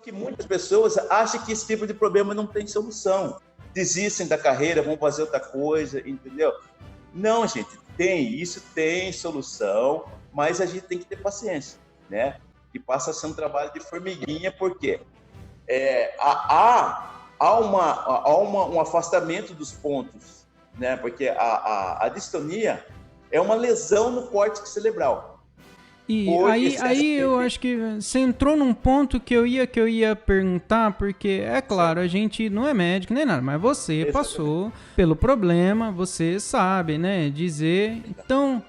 Que muitas pessoas acham que esse tipo de problema não tem solução. Desistem da carreira, vão fazer outra coisa, entendeu? Não, gente, isso tem solução, mas a gente tem que ter paciência, né? E passa a ser um trabalho de formiguinha, porque há um afastamento dos pontos, né? Porque a distonia é uma lesão no córtex cerebral. E aí eu acho que você entrou num ponto que eu ia perguntar, porque é claro, a gente não é médico nem nada, mas você passou pelo problema, você sabe, né, dizer. Então,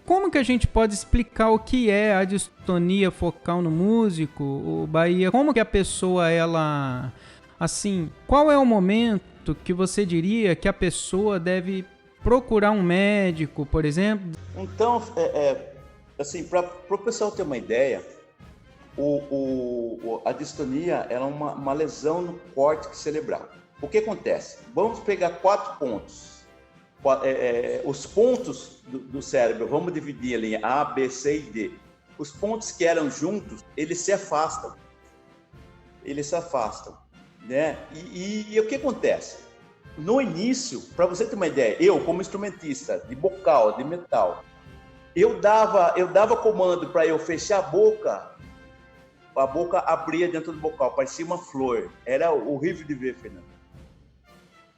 como que a gente pode explicar o que é a distonia focal no músico, o Bahia? Como que a pessoa, ela, assim, qual é o momento que você diria que a pessoa deve procurar um médico, por exemplo? Então, assim, para o pessoal ter uma ideia, a distonia é uma lesão no córtex cerebral. O que acontece? Vamos pegar 4 pontos. Os pontos do cérebro, vamos dividir ali em A, B, C e D. Os pontos que eram juntos, eles se afastam. Né? E o que acontece? No início, para você ter uma ideia, eu, como instrumentista de vocal, de metal, eu dava comando para eu fechar a boca abria dentro do bocal, parecia uma flor. Era horrível de ver, Fernando.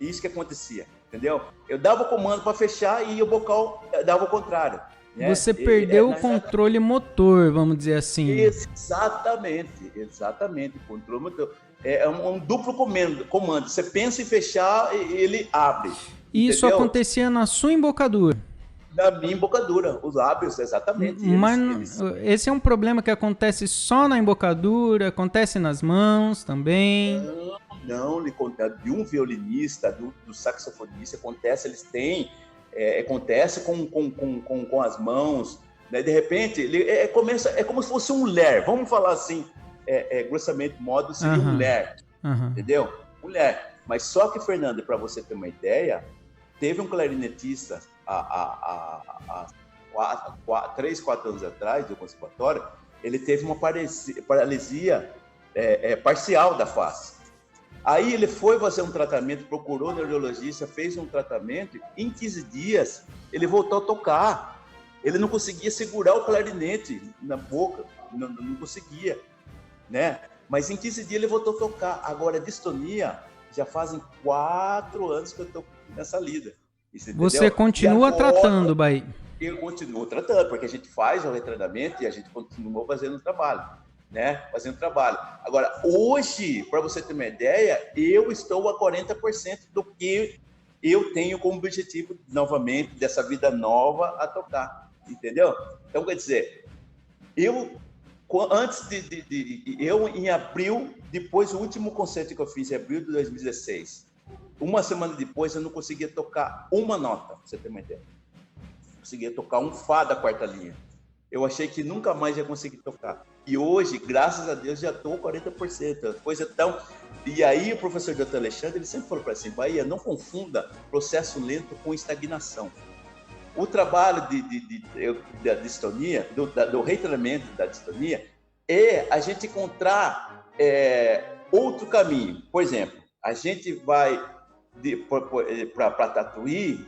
Isso que acontecia, entendeu? Eu dava comando para fechar e o bocal dava o contrário. Né? Você perdeu o controle motor, vamos dizer assim. Exatamente, controle motor. É um duplo comando. Você pensa em fechar, ele abre. Isso entendeu? Acontecia na sua embocadura. Na minha embocadura, os lábios, exatamente. Mas esse é um problema que acontece só na embocadura, acontece nas mãos também? Não, de um violinista, do saxofonista, acontece, acontece com as mãos, né? De repente, é como se fosse um ler, vamos falar assim, grossamente modo, seria um ler, entendeu? Um ler. Mas só que, Fernando, para você ter uma ideia, teve um clarinetista há 3, 4 anos atrás, do conservatório, ele teve uma paralisia parcial da face. Aí ele foi fazer um tratamento, procurou o neurologista, fez um tratamento, em 15 dias ele voltou a tocar. Ele não conseguia segurar o clarinete na boca, não conseguia, né? Mas em 15 dias ele voltou a tocar. Agora, a distonia, já fazem 4 anos que eu estou nessa lida. Você continua tratando, Bahia? Eu continuo tratando, porque a gente faz o retreinamento e a gente continua fazendo o trabalho, né? Agora, hoje, para você ter uma ideia, eu estou a 40% do que eu tenho como objetivo, novamente, dessa vida nova a tocar, entendeu? Então, quer dizer, em abril, depois do último concerto que eu fiz, em abril de 2016, uma semana depois eu não conseguia tocar uma nota, pra você ter uma ideia. Conseguia tocar um Fá da 4ª linha. Eu achei que nunca mais ia conseguir tocar. E hoje, graças a Deus, já estou 40%. Coisa tão... E aí o professor Dr. Alexandre, ele sempre falou para assim, Bahia, não confunda processo lento com estagnação. O trabalho da distonia, do retreinamento da distonia, é a gente encontrar outro caminho. Por exemplo, a gente vai para Tatuí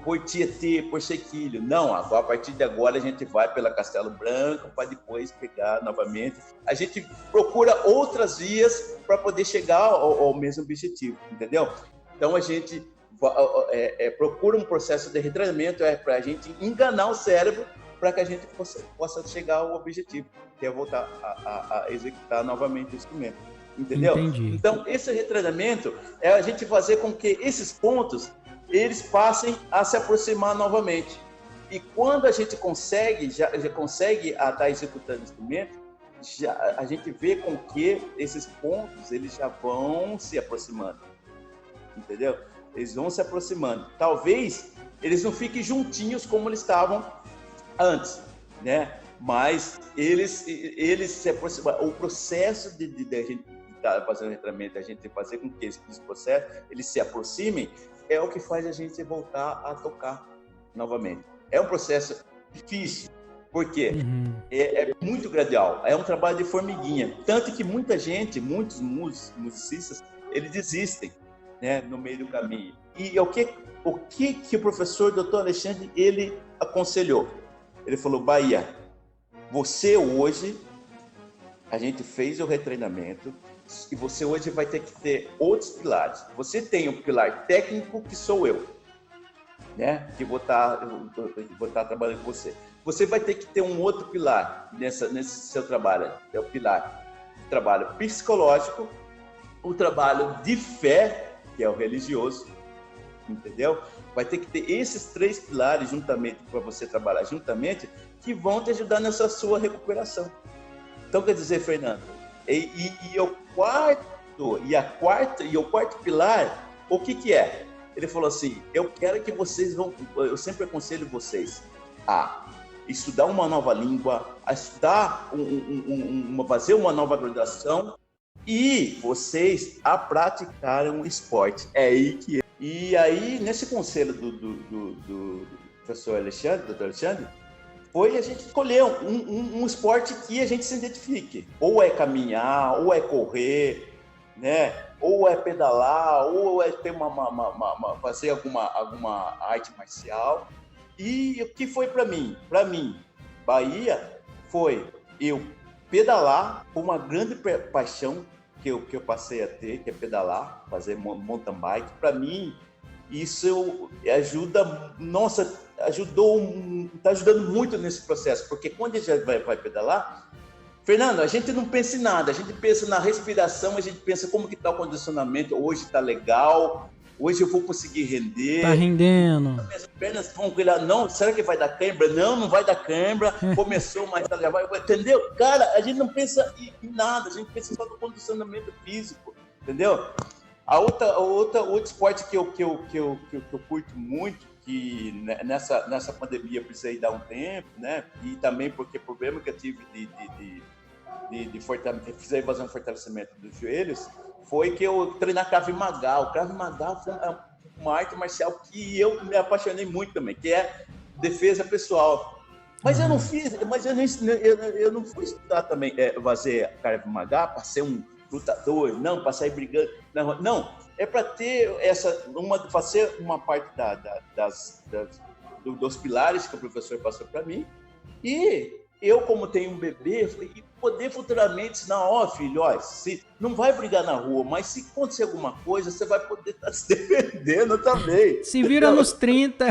por Tietê, por Sequilho. Não, agora, a partir de agora a gente vai pela Castelo Branco para depois pegar novamente. A gente procura outras vias para poder chegar ao mesmo objetivo, entendeu? Então a gente procura um processo de retreinamento para a gente enganar o cérebro para que a gente possa chegar ao objetivo, que é voltar a executar novamente o instrumento. Entendeu? Entendi. Então, esse retreinamento é a gente fazer com que esses pontos eles passem a se aproximar novamente. E quando a gente consegue, já consegue estar executando o instrumento, a gente vê com que esses pontos eles já vão se aproximando. Entendeu? Eles vão se aproximando. Talvez eles não fiquem juntinhos como eles estavam antes, né? Mas eles se aproximam. O processo de a gente estar fazendo treinamento, a gente fazer com que esse processo eles se aproximem, é o que faz a gente voltar a tocar novamente. É um processo difícil, Por quê? É muito gradual, é um trabalho de formiguinha. Tanto que muita gente, muitos musicistas, eles desistem, né, no meio do caminho. E o que o professor Dr. Alexandre, ele aconselhou? Ele falou, Bahia, você hoje, a gente fez o retreinamento, e você hoje vai ter que ter outros pilares. Você tem um pilar técnico, que sou eu, né? Que vou estar trabalhando com você. Você vai ter que ter um outro pilar nesse seu trabalho. É o pilar do trabalho psicológico, o trabalho de fé, que é o religioso, entendeu? Vai ter que ter esses 3 pilares juntamente, para você trabalhar juntamente, que vão te ajudar nessa sua recuperação. Então, quer dizer, Fernando, o quarto pilar, o que é? Ele falou assim, eu quero que vocês eu sempre aconselho vocês a estudar uma nova língua, a estudar, fazer uma nova graduação e vocês a praticar um esporte. É aí que é. E aí, nesse conselho do professor Alexandre, Dr. Alexandre, foi a gente escolher um esporte que a gente se identifique. Ou é caminhar, ou é correr, né? Ou é pedalar, ou é ter fazer alguma arte marcial. E o que foi para mim? Para mim, Bahia foi eu pedalar, com uma grande paixão que eu passei a ter, que é pedalar, fazer mountain bike. Para mim, isso ajuda, está ajudando muito nesse processo, porque quando a gente vai pedalar, Fernando, a gente não pensa em nada, a gente pensa na respiração, a gente pensa como que está o condicionamento, hoje está legal, hoje eu vou conseguir render. Tá rendendo. Minhas pernas vão virar, não, será que vai dar cãibra? Não vai dar cãibra, começou, mas já vai, entendeu? Cara, a gente não pensa em nada, a gente pensa só no condicionamento físico, entendeu? Outro esporte que eu curto muito, que nessa pandemia eu precisei dar um tempo, né? E também porque o problema que eu tive precisei fazer um fortalecimento dos joelhos, foi que eu treinei Krav Maga. O Krav Maga foi uma arte marcial que eu me apaixonei muito também, que é defesa pessoal. Mas eu não fiz, eu não fui estudar também, fazer Krav Maga para ser um lutador, não, para sair brigando. Não, é para ter fazer uma parte dos pilares que o professor passou para mim. E eu, como tenho um bebê, e poder futuramente ensinar, filho, se não vai brigar na rua, mas se acontecer alguma coisa, você vai poder estar se defendendo também. Se vira nos 30.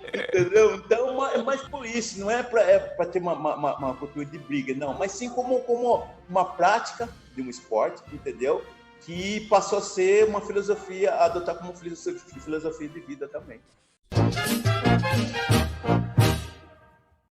Entendeu? Então, mas por isso, não é para ter uma cultura de briga, não, mas sim como uma prática de um esporte, entendeu? Que passou a ser uma filosofia, adotar como filosofia de vida também.